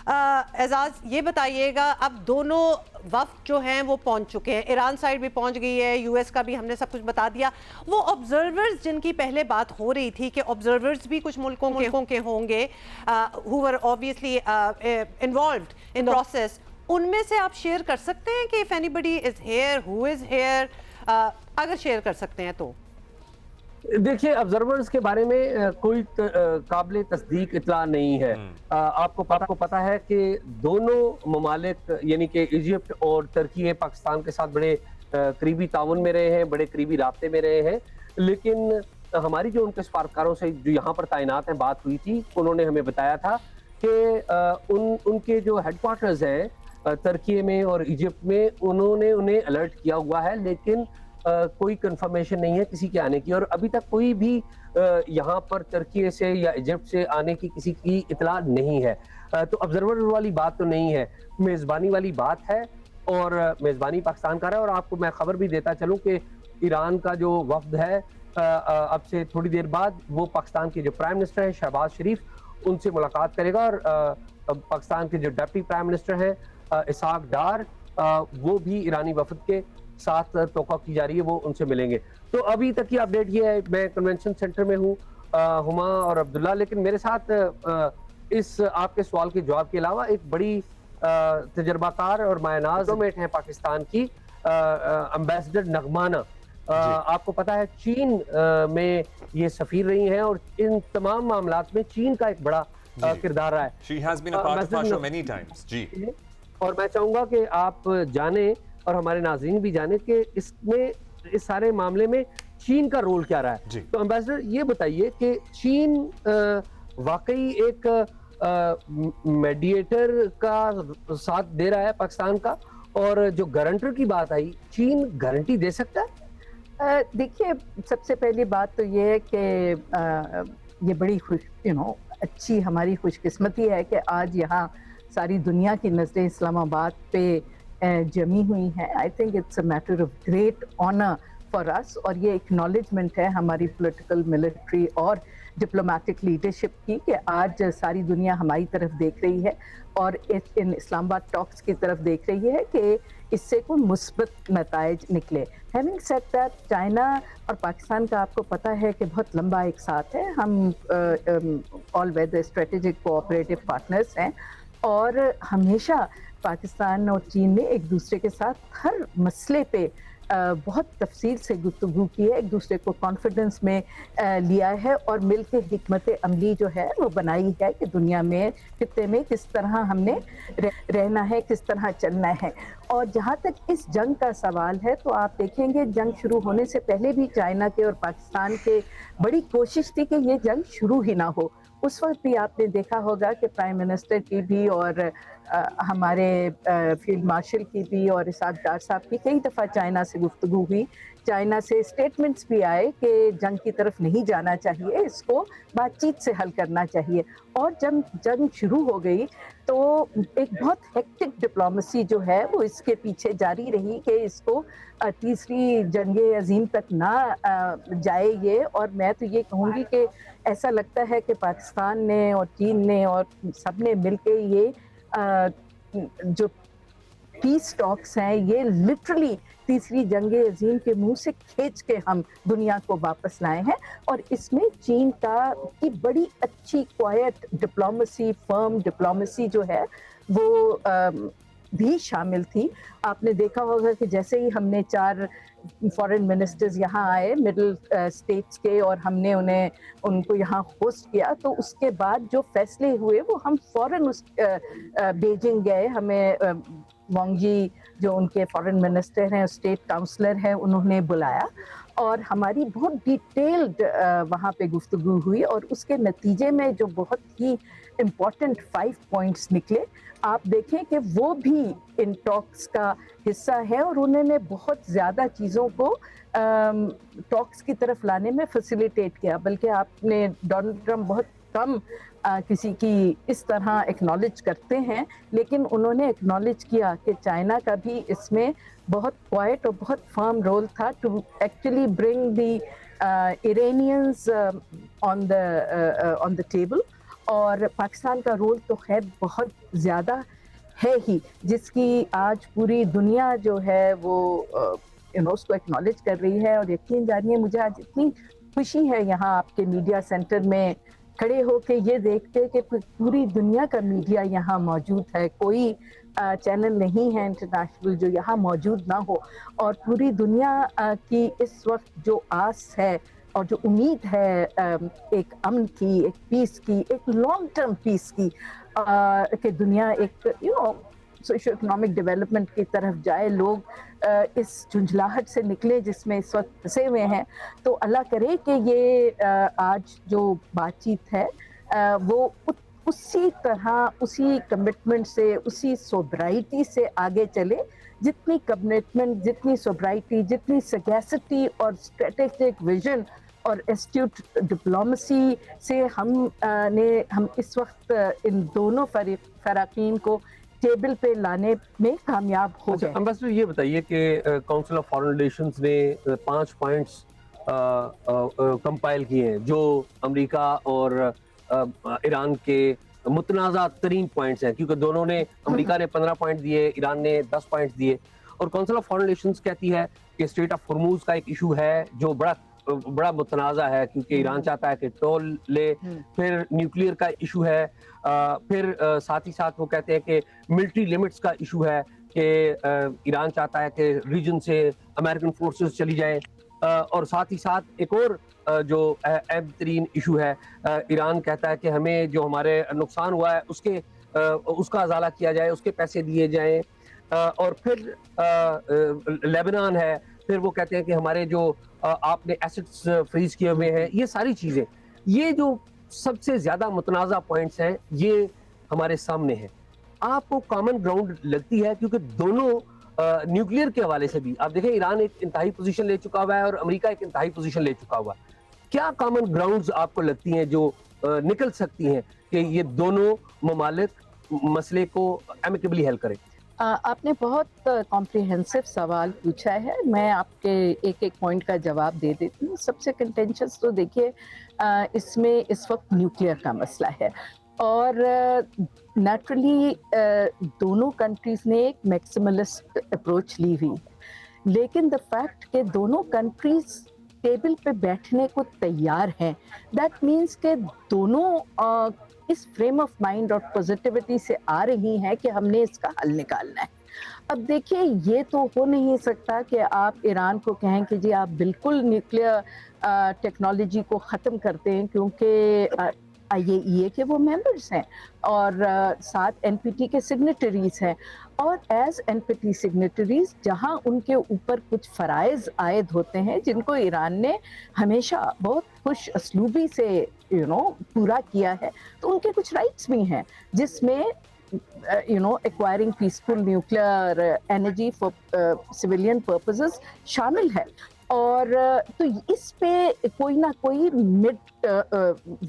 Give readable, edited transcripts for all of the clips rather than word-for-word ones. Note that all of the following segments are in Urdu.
اعزاز یہ بتائیے گا اب دونوں وفد جو ہیں وہ پہنچ چکے ہیں, ایران سائڈ بھی پہنچ گئی ہے, یو ایس کا بھی ہم نے سب کچھ بتا دیا. وہ آبزرورز جن کی پہلے بات ہو رہی تھی کہ آبزرورز بھی کچھ ملکوں کے ہوں گے who were obviously involved in the process, ان میں سے آپ شیئر کر سکتے ہیں کہ if anybody is here, who is here, اگر شیئر کر سکتے ہیں تو. دیکھیے آبزرورز کے بارے میں کوئی قابل تصدیق اطلاع نہیں ہے. آپ کو پتا ہے کہ دونوں ممالک یعنی کہ ایجپٹ اور ترکی پاکستان کے ساتھ بڑے قریبی تعاون میں رہے ہیں, بڑے قریبی رابطے میں رہے ہیں, لیکن ہماری جو ان کے سفارتکاروں سے جو یہاں پر تعینات ہیں بات ہوئی تھی, انہوں نے ہمیں بتایا تھا کہ ان کے جو ہیڈ کوارٹرز ہیں ترکی میں اور ایجپٹ میں, انہوں نے انہیں الرٹ کیا ہوا ہے, لیکن کوئی کنفرمیشن نہیں ہے کسی کے آنے کی, اور ابھی تک کوئی بھی یہاں پر ترکی سے یا ایجپٹ سے آنے کی کسی کی اطلاع نہیں ہے. تو آبزرور والی بات تو نہیں ہے, میزبانی والی بات ہے, اور میزبانی پاکستان کا رہا ہے. اور آپ کو میں خبر بھی دیتا چلوں کہ ایران کا جو وفد ہے اب سے تھوڑی دیر بعد وہ پاکستان کے جو پرائم منسٹر ہیں شہباز شریف, ان سے ملاقات کرے گا, اور پاکستان کے جو ڈپٹی پرائم منسٹر ہیں اسحاق ڈار, وہ بھی ایرانی وفد کے ساتھ توقع کی جا رہی ہے وہ ان سے ملیں گے. تو ابھی تک کی اپڈیٹ یہ ہے, میں کنونشن سینٹر میں ہوں ہما اور عبداللہ, لیکن میرے ساتھ اس آپ کے سوال کے جواب کے علاوہ ایک بڑی تجربہ کار اور مایہ ناز ڈپلومیٹ ہیں پاکستان کی, امبیسڈر نغمانہ. آپ کو پتا ہے چین میں یہ سفیر رہی ہیں, اور ان تمام معاملات میں چین کا ایک بڑا کردار رہا ہے. She has been a part of our show many times. جی, اور میں چاہوں گا کہ آپ جانیں اور ہمارے ناظرین بھی جانیں کہ اس میں اس سارے معاملے میں چین کا رول کیا رہا ہے. تو امبیسڈر یہ بتائیے کہ چین واقعی ایک میڈیٹر کا ساتھ دے رہا ہے پاکستان کا, اور جو گارنٹر کی بات آئی, چین گارنٹی دے سکتا ہے؟ دیکھیے سب سے پہلی بات تو یہ ہے کہ یہ بڑی اچھی ہماری خوش قسمتی ہے کہ آج یہاں ساری دنیا کی نظریں اسلام آباد پہ جمی ہوئی ہیں. I think it's a matter of great honour for us, اور یہ ایکنالجمنٹ ہے ہماری پولیٹیکل, ملٹری اور ڈپلومیٹک لیڈرشپ کی کہ آج ساری دنیا ہماری طرف دیکھ رہی ہے اور ان اسلام آباد ٹاکس کی طرف دیکھ رہی ہے کہ اس سے کوئی مثبت نتائج نکلے. ہیونگ سیڈ دیٹ, چائنا اور پاکستان کا آپ کو پتہ ہے کہ بہت لمبا ایک ساتھ ہے, ہم آل ویدر اسٹریٹجک کوآپریٹو پارٹنرز ہیں, اور ہمیشہ پاکستان اور چین نے ایک دوسرے کے ساتھ ہر مسئلے پہ بہت تفصیل سے گفتگو کی ہے, ایک دوسرے کو کانفیڈنس میں لیا ہے, اور مل کے حکمت عملی جو ہے وہ بنائی ہے کہ دنیا میں خطے میں کس طرح ہم نے رہنا ہے, کس طرح چلنا ہے. اور جہاں تک اس جنگ کا سوال ہے تو آپ دیکھیں گے جنگ شروع ہونے سے پہلے بھی چائنا کے اور پاکستان کے بڑی کوشش تھی کہ یہ جنگ شروع ہی نہ ہو. اس وقت بھی آپ نے دیکھا ہوگا کہ پرائم منسٹر کی بھی اور ہمارے فیلڈ مارشل کی بھی اور اسحاق ڈار صاحب کی کئی دفعہ چائنا سے گفتگو ہوئی, چائنا سے اسٹیٹمنٹس بھی آئے کہ جنگ کی طرف نہیں جانا چاہیے, اس کو بات چیت سے حل کرنا چاہیے. اور جب جنگ شروع ہو گئی تو ایک بہت ہیکٹک ڈپلومیسی جو ہے وہ اس کے پیچھے جاری رہی کہ اس کو تیسری جنگ عظیم تک نہ جائے یہ. اور میں تو یہ کہوں گی کہ ایسا لگتا ہے کہ پاکستان نے اور چین نے اور سب نے مل کے یہ جو پیس ٹاکس ہیں یہ لٹرلی تیسری جنگ عظیم کے منہ سے کھینچ کے ہم دنیا کو واپس لائے ہیں. اور اس میں چین کی بڑی اچھی کوائٹ ڈپلومیسی, فرم ڈپلومیسی جو ہے وہ بھی شامل تھی. آپ نے دیکھا ہوگا کہ جیسے ہی ہم نے 4 فارن منسٹرز یہاں آئے مڈل اسٹیٹس کے, اور ہم نے ان کو یہاں ہوسٹ کیا, تو اس کے بعد جو فیصلے ہوئے وہ ہم فوراً بیجنگ گئے. ہمیں وانگ جی جو ان کے فارن منسٹر ہیں, اسٹیٹ کاؤنسلر ہیں, انہوں نے بلایا اور ہماری بہت ڈیٹیلڈ وہاں پہ گفتگو ہوئی, اور اس کے نتیجے میں جو بہت ہی امپورٹنٹ 5 پوائنٹس نکلے, آپ دیکھیں کہ وہ بھی ان ٹاکس کا حصہ ہے, اور انہوں نے بہت زیادہ چیزوں کو ٹاکس کی طرف لانے میں فیسیلیٹیٹ کیا. بلکہ آپ نے ڈونلڈ ٹرمپ بہت کم کسی کی اس طرح ایکنالج کرتے ہیں, لیکن انہوں نے ایکنالج کیا کہ چائنا کا بھی اس میں بہت کوائٹ اور بہت فرم رول تھا to actually bring the Iranians on the table. اور پاکستان کا رول تو خیر بہت زیادہ ہے ہی، جس کی آج پوری دنیا جو ہے وہ اس کو ایکنالج کر رہی ہے. اور یقین جانیے مجھے آج اتنی خوشی ہے یہاں آپ کے میڈیا سینٹر میں کھڑے ہو کے یہ دیکھتے کہ پوری دنیا کا میڈیا یہاں موجود ہے. کوئی چینل نہیں ہے انٹرنیشنل جو یہاں موجود نہ ہو. اور پوری دنیا کی اس وقت جو آس ہے اور جو امید ہے ایک امن کی، ایک پیس کی، ایک لانگ ٹرم پیس کی، کہ دنیا ایک سوشو اکنامک ڈیولپمنٹ کی طرف جائے، لوگ اس جھنجھلاہٹ سے نکلے جس میں اس وقت پھنسے ہوئے ہیں. تو اللہ کرے کہ یہ آج جو بات چیت ہے وہ اسی طرح، اسی کمٹمنٹ سے، اسی سوبرائٹی سے آگے چلے. جتنی کمٹمنٹ، جتنی سوبرائٹی، جتنی سگیسٹی اور اسٹریٹجک ویژن اور ایسٹیوٹ ڈپلومسی سے ہم اس وقت ان دونوں فریقین کو ٹیبل پہ لانے میں کامیاب ہو گئے. امبیسڈر یہ بتائیے کہ کاؤنسل آف فارن ریلیشنز نے 5 پوائنٹس کمپائل کیے ہیں جو امریکہ اور ایران کے متنازع ترین پوائنٹس ہیں، کیونکہ دونوں نے، امریکہ نے 15 پوائنٹ دیے، ایران نے 10 پوائنٹ دیے. اور کاؤنسل آف فارن ریلیشنز کہتی ہے کہ اسٹریٹ آف ہرموز کا ایک ایشو ہے جو بڑا متنازع ہے، کیونکہ ایران چاہتا ہے کہ ٹول لے. پھر نیوکلیئر کا ایشو ہے. پھر ساتھ ہی ساتھ وہ کہتے ہیں کہ ملٹری لمٹس کا ایشو ہے کہ ایران چاہتا ہے کہ ریجن سے امریکن فورسز چلی جائیں. اور ساتھ ہی ساتھ ایک اور جو اہم ترین ایشو ہے، ایران کہتا ہے کہ ہمیں جو ہمارے نقصان ہوا ہے اس کا ازالہ کیا جائے، اس کے پیسے دیے جائیں. اور پھر لیبنان ہے. پھر وہ کہتے ہیں کہ ہمارے جو آپ نے ایسٹس فریز کیے ہوئے ہیں، یہ ساری چیزیں، یہ جو سب سے زیادہ متنازع پوائنٹس ہیں، یہ ہمارے سامنے ہیں. آپ کو کامن گراؤنڈ لگتی ہے؟ کیونکہ دونوں نیوکلیئر کے حوالے سے بھی آپ دیکھیں ایران ایک انتہائی پوزیشن لے چکا ہوا ہے اور امریکہ ایک انتہائی پوزیشن لے چکا ہوا ہے. کیا کامن گراؤنڈز آپ کو لگتی ہیں جو نکل سکتی ہیں کہ یہ دونوں ممالک مسئلے کو ایمیکیبلی حل کریں؟ آپ نے بہت کمپریہنسو سوال پوچھا ہے. میں آپ کے ایک ایک پوائنٹ کا جواب دے دیتی ہوں. سب سے کنٹینشس تو دیکھیے اس میں اس وقت نیوکلیئر کا مسئلہ ہے، اور نیچرلی دونوں کنٹریز نے ایک میکسیملسٹ اپروچ لی ہوئی ہے. لیکن دا فیکٹ کہ دونوں کنٹریز ٹیبل پہ بیٹھنے کو تیار ہیں، دیٹ مینس کہ دونوں اس فریم آف مائنڈ اور پوزیٹیوٹی سے آ رہی ہیں کہ ہم نے اس کا حل نکالنا ہے. اب دیکھیے یہ تو ہو نہیں سکتا کہ آپ ایران کو کہیں کہ جی آپ بالکل نیوکلیئر ٹیکنالوجی کو ختم کرتے ہیں، کیونکہ یہ کہ وہ ممبرز ہیں اور ساتھ این پی ٹی کے سگنیٹریز ہیں، اور as N P T signatories جہاں ان کے اوپر کچھ فرائض عائد ہوتے ہیں جن کو ایران نے ہمیشہ بہت خوش اسلوبی سے پورا کیا ہے، تو ان کے کچھ رائٹس بھی ہیں جس میں acquiring peaceful nuclear energy for civilian purposes شامل ہے. اور تو اس پہ کوئی نہ کوئی مڈ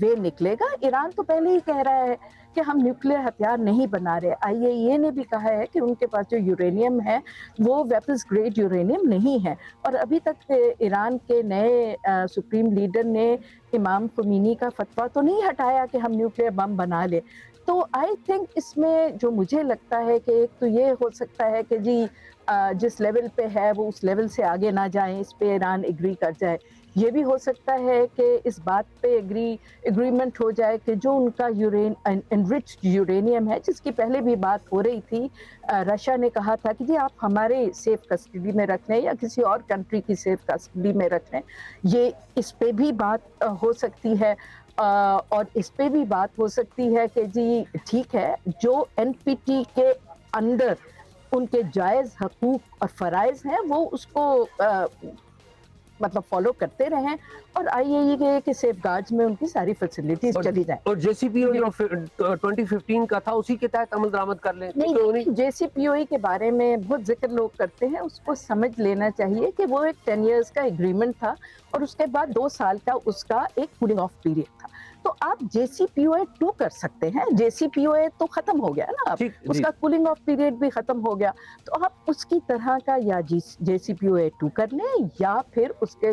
وے نکلے گا. ایران تو پہلے ہی کہہ رہا ہے کہ ہم نیوکلیئر ہتھیار نہیں بنا رہے. آئی اے ای اے نے بھی کہا ہے کہ ان کے پاس جو یورینیم ہے وہ ویپنز گریڈ یورینیم نہیں ہے. اور ابھی تک ایران کے نئے سپریم لیڈر نے امام خمینی کا فتویٰ تو نہیں ہٹایا کہ ہم نیوکلیئر بم بنا لیں. تو آئی تھنک اس میں جو مجھے لگتا ہے کہ ایک تو یہ ہو سکتا ہے کہ جی جس لیول پہ ہے وہ اس لیول سے آگے نہ جائیں، اس پہ ایران ایگری کر جائے. یہ بھی ہو سکتا ہے کہ اس بات پہ ایگریمنٹ ہو جائے کہ جو ان کا انرچڈ یورینیم ہے، جس کی پہلے بھی بات ہو رہی تھی، رشیا نے کہا تھا کہ جی آپ ہمارے سیف کسٹڈی میں رکھ لیں یا کسی اور کنٹری کی سیف کسٹڈی میں رکھ لیں. یہ اس پہ بھی بات ہو سکتی ہے. اور اس پہ بھی بات ہو سکتی ہے کہ جی ٹھیک ہے، جو این پی ٹی کے اندر ان کے جائز حقوق اور فرائض ہیں وہ اس کو مطلب فالو کرتے رہیں، اور آئی اے ای کے سیف گارڈز میں ان کی ساری فیسلٹیز چلی جائیں. اور جے سی پی او جو 2015 کا تھا اسی کے تحت عمل درآمد کر لیں. نہیں، جے سی پی او ای کے بارے میں بہت ذکر لوگ کرتے ہیں، اس کو سمجھ لینا چاہیے کہ وہ ایک 10 ایئرز کا ایگریمنٹ تھا اور اس کے بعد 2 سال کا اس کا ایک کولنگ آف پیریڈ تھا. تو آپ جے سی پی او اے 2 کر سکتے ہیں. جے سی پی او اے تو ختم ہو گیا نا، اس کا کولنگ آف پیریڈ بھی ختم ہو گیا. تو آپ اس کی طرح کا یا جے سی پی او اے 2 کر لیں یا پھر اس کے